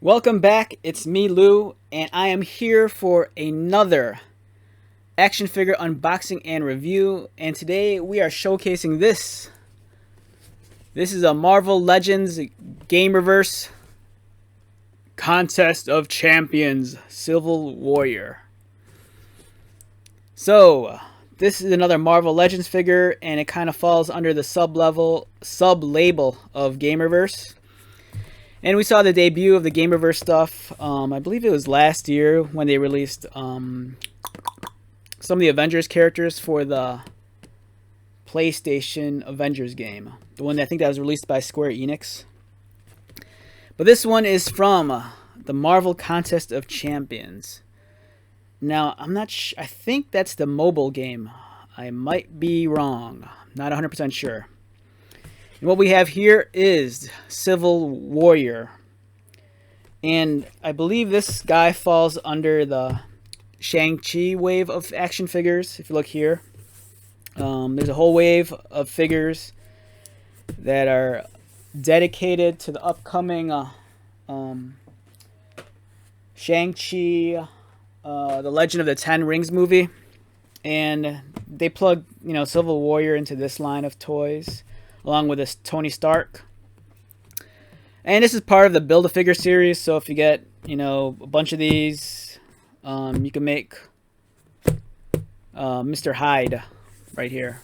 Welcome back, it's me Lou, and I am here for another action figure unboxing and review, and today we are showcasing this. This is a Marvel Legends Gamerverse Contest of Champions Civil Warrior. So, this is another Marvel Legends figure, and it kind of falls under the sub-label of Gamerverse. And we saw the debut of the Gamerverse stuff. I believe it was last year when they released some of the Avengers characters for the PlayStation Avengers game. The one that I think that was released by Square Enix. But this one is from the Marvel Contest of Champions. Now, I'm not I think that's the mobile game. I might be wrong. Not 100% sure. And what we have here is Civil Warrior. And I believe this guy falls under the Shang-Chi wave of action figures. If you look here, there's a whole wave of figures that are dedicated to the upcoming Shang-Chi, The Legend of the Ten Rings movie. And they plug, Civil Warrior into this line of toys, along with this Tony Stark. And this is part of the Build-A-Figure series, so if you get, a bunch of these, you can make Mr. Hyde right here.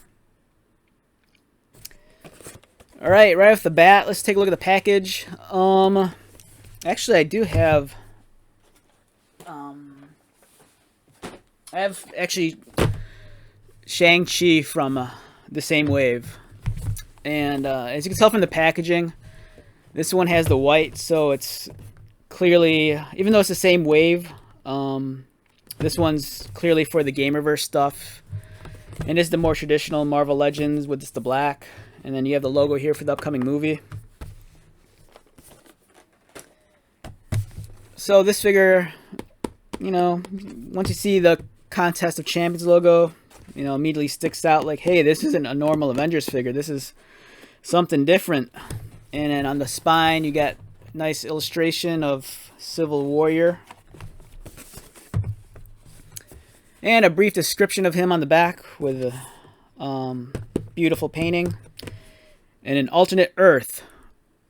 Alright, right off the bat, let's take a look at the package. Actually, I do have... I have, actually, Shang-Chi from the same wave. And as you can tell from the packaging, this one has the white, so it's clearly, even though it's the same wave, this one's clearly for the Gamerverse stuff. And this is the more traditional Marvel Legends with just the black. And then you have the logo here for the upcoming movie. So this figure, once you see the Contest of Champions logo, immediately sticks out like, hey, this isn't a normal Avengers figure. This is something different. And then on the spine, you got nice illustration of Civil Warrior. And a brief description of him on the back with a beautiful painting. And an alternate Earth,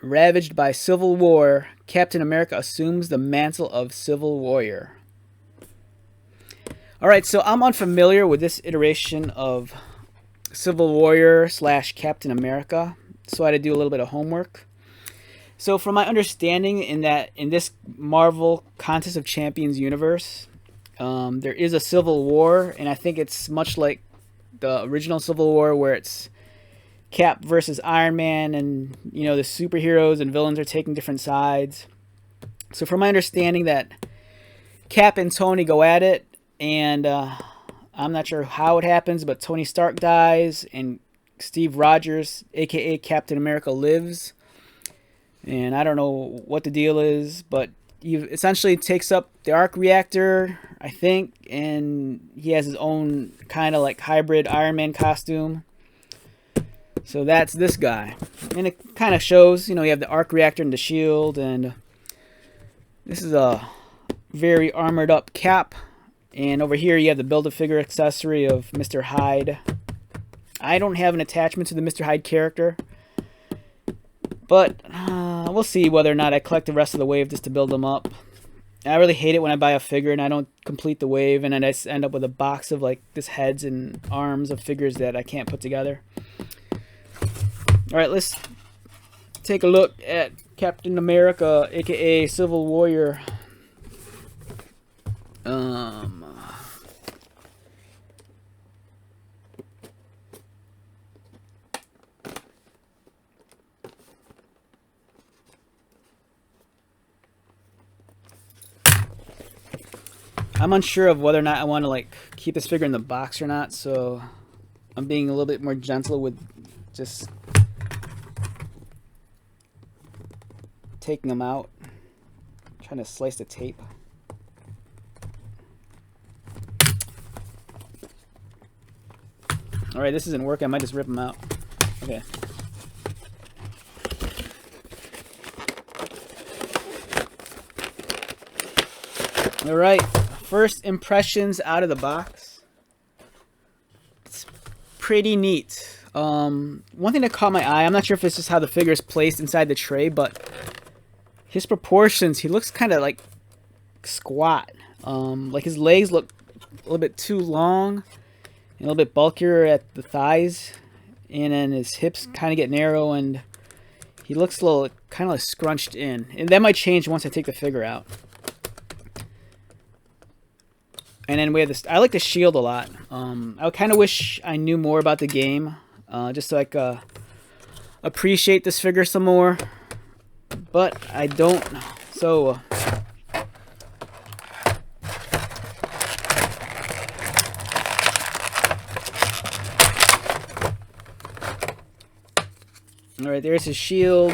ravaged by civil war, Captain America assumes the mantle of Civil Warrior. Alright, so I'm unfamiliar with this iteration of Civil Warrior / Captain America, so I had to do a little bit of homework. So from my understanding, in this Marvel Contest of Champions universe, there is a civil war, and I think it's much like the original Civil War, where it's Cap versus Iron Man, and the superheroes and villains are taking different sides. So from my understanding, that Cap and Tony go at it, and I'm not sure how it happens, but Tony Stark dies, and Steve Rogers, aka Captain America, lives. And I don't know what the deal is, but he essentially takes up the arc reactor, I think, and he has his own kind of like hybrid Iron Man costume. So that's this guy. And it kind of shows, you have the arc reactor and the shield, and this is a very armored up Cap. And over here you have the Build-A-Figure accessory of Mr. Hyde. I don't have an attachment to the Mr. Hyde character, but we'll see whether or not I collect the rest of the wave just to build them up. I really hate it when I buy a figure and I don't complete the wave, and then I just end up with a box of like just heads and arms of figures that I can't put together. Alright, let's take a look at Captain America, aka Civil Warrior. I'm unsure of whether or not I want to keep this figure in the box or not, so I'm being a little bit more gentle with just taking them out. I'm trying to slice the tape. Alright, this isn't working. I might just rip them out. Okay. All right, first impressions out of the box. It's pretty neat. One thing that caught my eye, I'm not sure if it's just how the figure is placed inside the tray, but his proportions, he looks kind of like squat. Like his legs look a little bit too long, and a little bit bulkier at the thighs, and then his hips kind of get narrow, and he looks a little kind of like scrunched in. And that might change once I take the figure out. And then we have this. I like the shield a lot. I kind of wish I knew more about the game, just so I could appreciate this figure some more. But I don't. So. All right, there's his shield.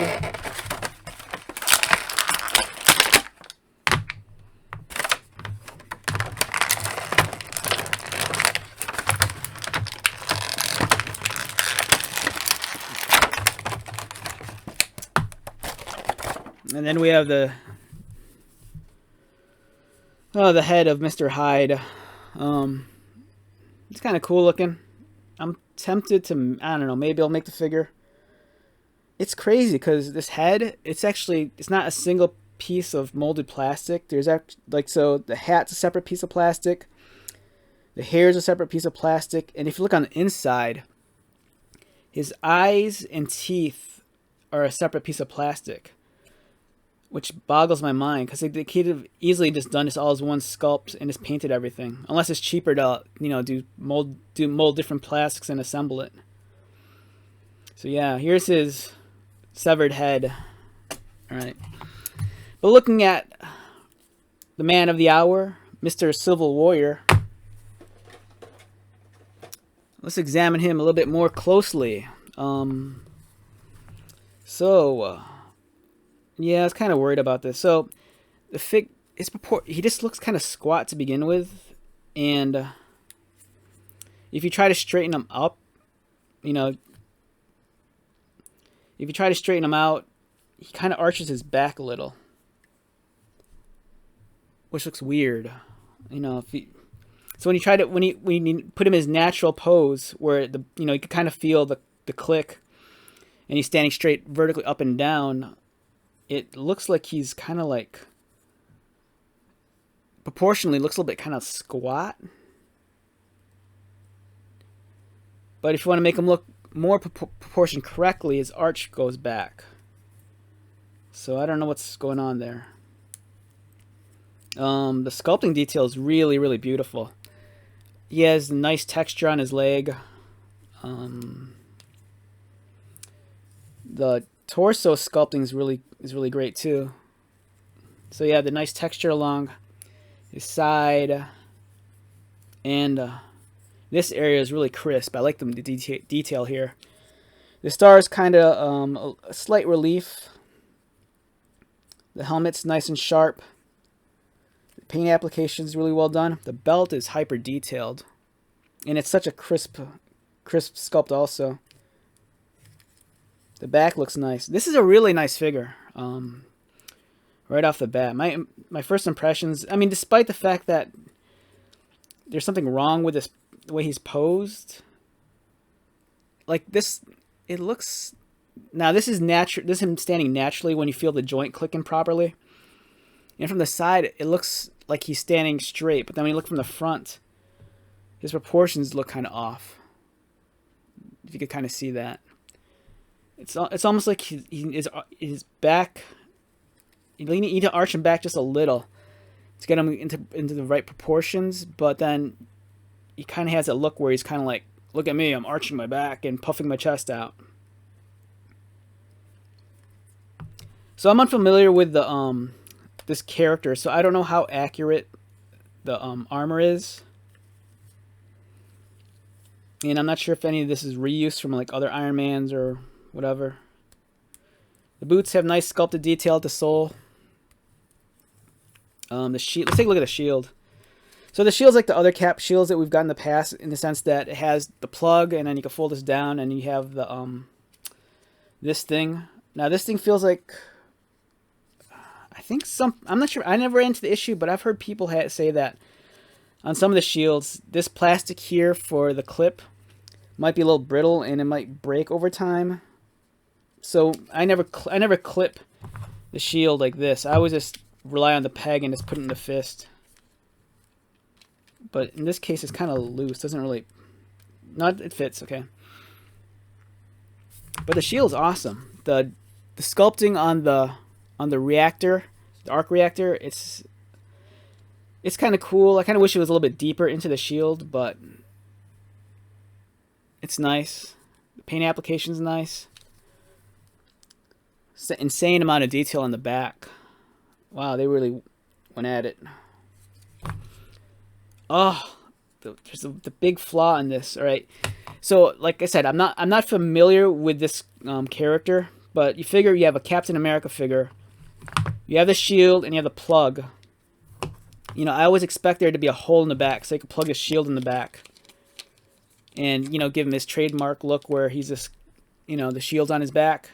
And then we have the head of Mr. Hyde. It's kind of cool looking. I'm tempted to, I don't know, maybe I'll make the figure. It's crazy because this head, it's not a single piece of molded plastic. There's so the hat's a separate piece of plastic. The hair's a separate piece of plastic. And if you look on the inside, his eyes and teeth are a separate piece of plastic, which boggles my mind because they could have easily just done this all as one sculpt and just painted everything. Unless it's cheaper to, do mold different plastics and assemble it. So yeah, here's his severed head. All right, but looking at the man of the hour, Mr. Civil Warrior, let's examine him a little bit more closely. Yeah, I was kind of worried about this. So, he just looks kind of squat to begin with, and if you try to straighten him up, if you try to straighten him out, he kind of arches his back a little, which looks weird. So when you put him in his natural pose, where you can kind of feel the click, and he's standing straight vertically up and down. It looks like he's kind of like, proportionally looks a little bit kind of squat. But if you want to make him look more proportioned correctly, his arch goes back. So I don't know what's going on there. The sculpting detail is really, really beautiful. He has nice texture on his leg. The torso sculpting is really great too. So yeah, the nice texture along his side, and this area is really crisp. I like the detail here. The star is kind of a slight relief. The helmet's nice and sharp. The paint application is really well done. The belt is hyper detailed, and it's such a crisp sculpt also. The back looks nice. This is a really nice figure. Right off the bat, my first impressions. I mean, despite the fact that there's something wrong with the way he's posed, like this, it looks. Now this is natural. This is him standing naturally when you feel the joint clicking properly. And from the side, it looks like he's standing straight. But then when you look from the front, his proportions look kind of off. If you could kind of see that. It's almost like his back. You need to arch him back just a little to get him into the right proportions, but then he kind of has that look where he's kind of like, look at me, I'm arching my back and puffing my chest out. So I'm unfamiliar with the this character, so I don't know how accurate the armor is, and I'm not sure if any of this is reuse from like other Iron Mans or whatever. The boots have nice sculpted detail at the sole. The shield. Let's take a look at the shield. So the shield's like the other cap shields that we've got in the past, in the sense that it has the plug, and then you can fold this down, and you have the this thing. Now this thing feels like, I think I'm not sure. I never ran into the issue, but I've heard people say that on some of the shields, this plastic here for the clip might be a little brittle and it might break over time. So I never clip the shield like this. I always just rely on the peg and just put it in the fist. But in this case, it's kind of loose. Doesn't really, it fits okay. But the shield's awesome. The sculpting on the reactor, the arc reactor, it's kind of cool. I kind of wish it was a little bit deeper into the shield, but it's nice. The paint application's nice. It's an insane amount of detail on the back. Wow, they really went at it. Oh, there's the big flaw in this. All right, so like I said, I'm not familiar with this character, but you figure you have a Captain America figure, you have the shield, and you have the plug. You know, I always expect there to be a hole in the back so you can plug his shield in the back, and you know, give him his trademark look where he's just, you know, the shield's on his back.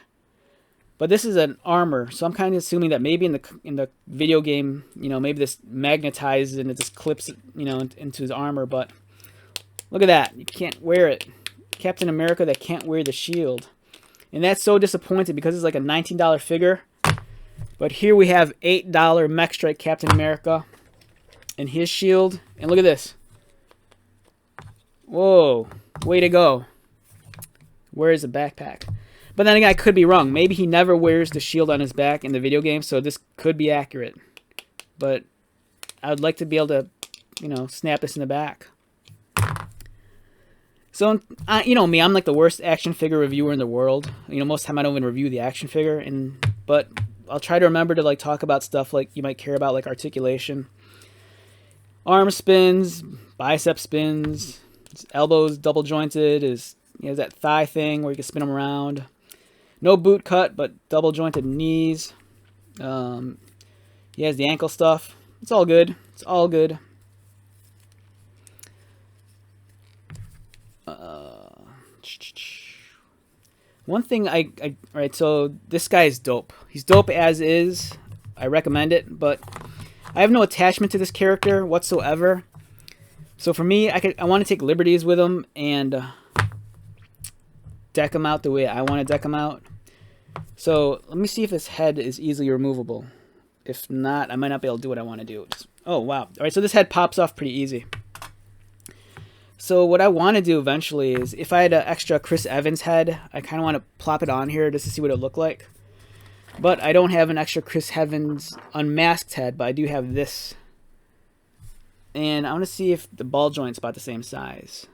But this is an armor, so I'm kind of assuming that maybe in the video game, you know, maybe this magnetizes and it just clips, you know, into his armor. But look at that, you can't wear it. Captain America that can't wear the shield, and that's so disappointing because it's like a $19 figure. But here we have $8 Mech Strike Captain America and his shield, and look at this. Whoa, way to go. Where is the backpack? But then again, I could be wrong. Maybe he never wears the shield on his back in the video game, so this could be accurate. But I would like to be able to, you know, snap this in the back. So, you know me, I'm like the worst action figure reviewer in the world. You know, most of the time I don't even review the action figure, but I'll try to remember to like talk about stuff like you might care about, like articulation, arm spins, bicep spins, his elbows double jointed, he has that thigh thing where you can spin them around. No boot cut, but double jointed knees. He has the ankle stuff. It's all good. It's all good. One thing right, so this guy is dope. He's dope as is. I recommend it, but I have no attachment to this character whatsoever. So for me, I want to take liberties with him and deck him out the way I want to deck him out. So let me see if his head is easily removable. If not, I might not be able to do what I want to do. Oh, wow. All right, so this head pops off pretty easy. So what I want to do eventually is, if I had an extra Chris Evans head, I kind of want to plop it on here just to see what it looked like. But I don't have an extra Chris Evans unmasked head, but I do have this. And I want to see if the ball joint's about the same size.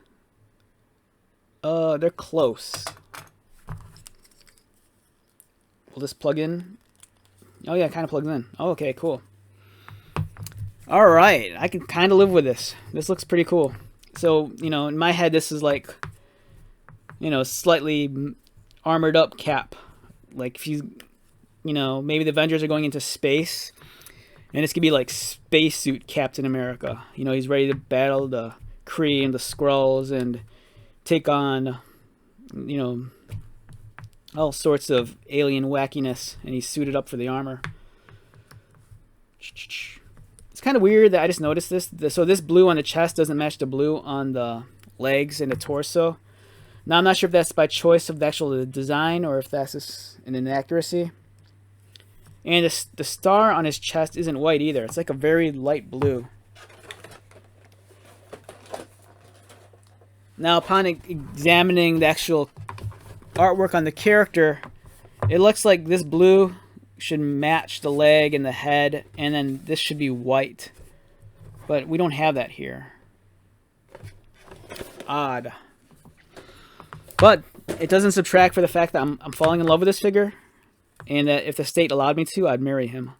They're close. Will this plug in? Oh yeah, it kind of plugs in. Oh, okay, cool. Alright, I can kind of live with this. This looks pretty cool. So, you know, in my head this is like, you know, slightly armored up Cap. Like if you know, maybe the Avengers are going into space, and it's gonna be like spacesuit Captain America. You know, he's ready to battle the Kree and the Skrulls and take on, you know, all sorts of alien wackiness, and he's suited up for the armor. It's kind of weird that I just noticed this. So this blue on the chest doesn't match the blue on the legs and the torso. Now I'm not sure if that's by choice of the actual design or if that's just an inaccuracy. And the star on his chest isn't white either. It's like a very light blue. Now upon examining the actual artwork on the character, it looks like this blue should match the leg and the head, and then this should be white. But we don't have that here. Odd. But it doesn't subtract for the fact that I'm falling in love with this figure, and that if the state allowed me to, I'd marry him.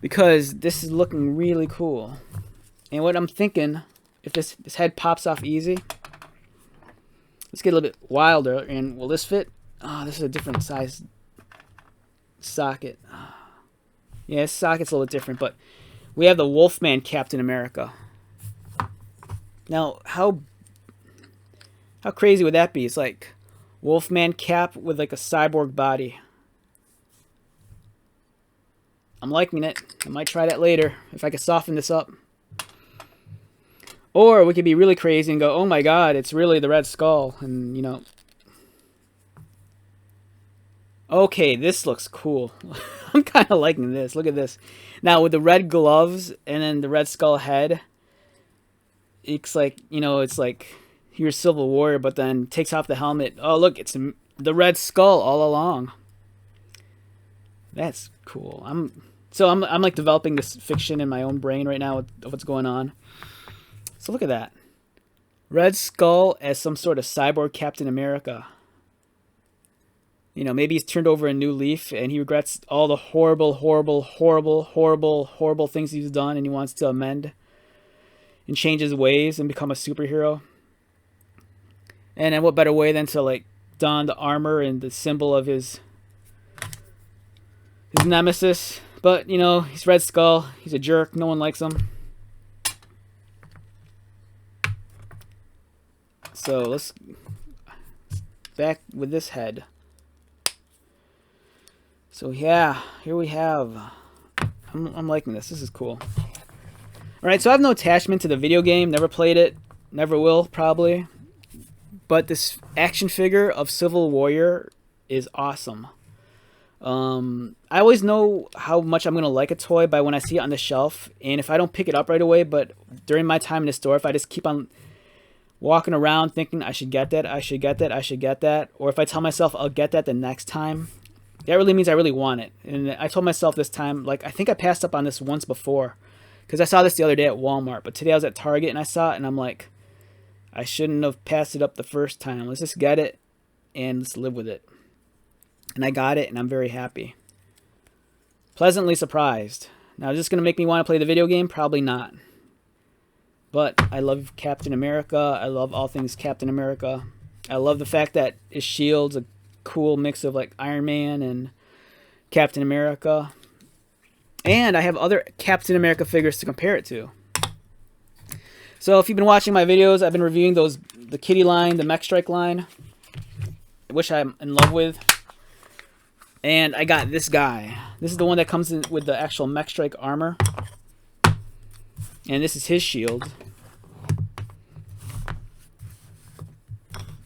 Because this is looking really cool. And what I'm thinking, if this head pops off easy, let's get a little bit wilder. And will this fit? Oh, this is a different size socket. Yeah, this socket's a little bit different, but we have the Wolfman Captain America. Now, how crazy would that be? It's like Wolfman Cap with like a cyborg body. I'm liking it. I might try that later if I could soften this up. Or we could be really crazy and go, oh my god, it's really the Red Skull. And, you know. Okay, this looks cool. I'm kind of liking this. Look at this. Now, with the red gloves and then the Red Skull head, it's like, you know, it's like, here's Civil Warrior, but then takes off the helmet. Oh, look, it's the Red Skull all along. That's cool. I'm like developing this fiction in my own brain right now of what's going on. So look at that. Red Skull as some sort of cyborg Captain America. You know, maybe he's turned over a new leaf and he regrets all the horrible things he's done, and he wants to amend and change his ways and become a superhero. And then what better way than to like don the armor and the symbol of his nemesis. But, you know, he's Red Skull. He's a jerk. No one likes him. So let's back with this head. So yeah, here we have. I'm liking this. This is cool. Alright, so I have no attachment to the video game. Never played it. Never will, probably. But this action figure of Civil Warrior is awesome. I always know how much I'm going to like a toy by when I see it on the shelf. And if I don't pick it up right away, but during my time in the store, if I just keep on walking around thinking I should get that, I should get that, I should get that, or if I tell myself I'll get that the next time, that really means I really want it. And I told myself this time, like, I think I passed up on this once before, because I saw this the other day at Walmart, but today I was at Target and I saw it and I'm like, I shouldn't have passed it up the first time. Let's just get it and let's live with it. And I got it and I'm very happy. Pleasantly surprised. Now, is this going to make me want to play the video game? Probably not. But I love Captain America. I love all things Captain America. I love the fact that his shield's a cool mix of like Iron Man and Captain America. And I have other Captain America figures to compare it to. So if you've been watching my videos, I've been reviewing the Kitty line, the Mech Strike line, which I'm in love with. And I got this guy. This is the one that comes in with the actual Mech Strike armor. And this is his shield.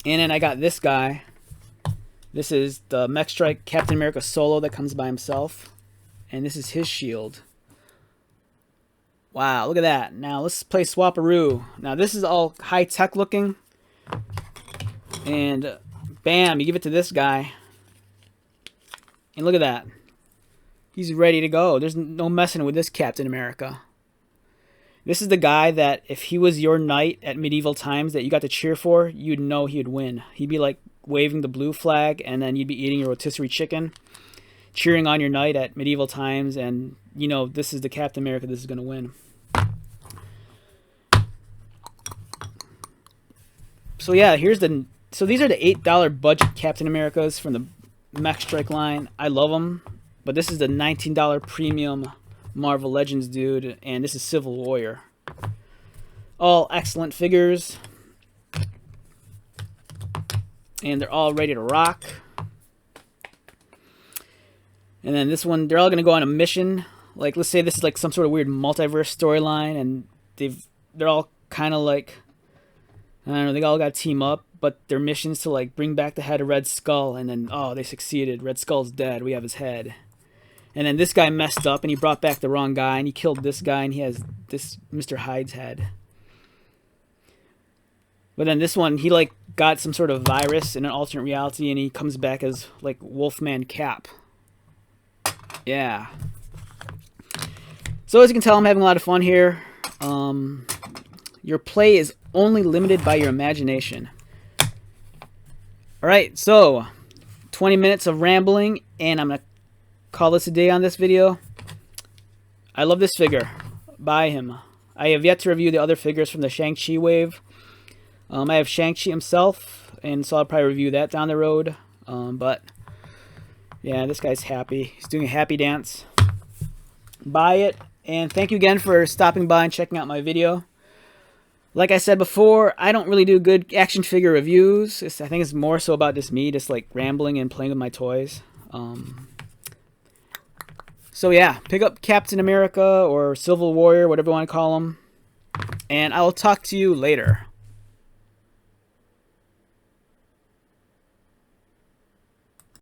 And then I got this guy. This is the Mech Strike Captain America Solo that comes by himself. And this is his shield. Wow, look at that. Now let's play Swaparoo. Now this is all high-tech looking. And bam, you give it to this guy. And look at that. He's ready to go. There's no messing with this Captain America. This is the guy that if he was your knight at medieval times that you got to cheer for, you'd know he'd win. He'd be like waving the blue flag, and then you'd be eating your rotisserie chicken, cheering on your knight at medieval times, and you know this is the Captain America. This is going to win. So yeah, these are the $8 budget Captain Americas from the Mech Strike line. I love them, but this is the $19 premium Marvel Legends dude, and this is Civil Warrior. All excellent figures, and they're all ready to rock. And then this one, they're all going to go on a mission. Like, let's say this is like some sort of weird multiverse storyline, and they're all kind of like, I don't know, they all got to team up, but their mission's to like bring back the head of Red Skull, and then, oh, they succeeded. Red Skull's dead. We have his head. And then this guy messed up, and he brought back the wrong guy, and he killed this guy, and he has this Mr. Hyde's head. But then this one, he like got some sort of virus in an alternate reality, and he comes back as like Wolfman Cap. Yeah. So as you can tell, I'm having a lot of fun here. Your play is only limited by your imagination. Alright, so 20 minutes of rambling, and I'm going to call this a day on this video. I love this figure. Buy him. I have yet to review the other figures from the Shang-Chi wave. I have Shang-Chi himself, and so I'll probably review that down the road. But yeah, this guy's happy. He's doing a happy dance. Buy it. And thank you again for stopping by and checking out my video. Like I said before, I don't really do good action figure reviews. I think it's more so about just me just like rambling and playing with my toys. So yeah, pick up Captain America or Civil Warrior, whatever you want to call them. And I will talk to you later.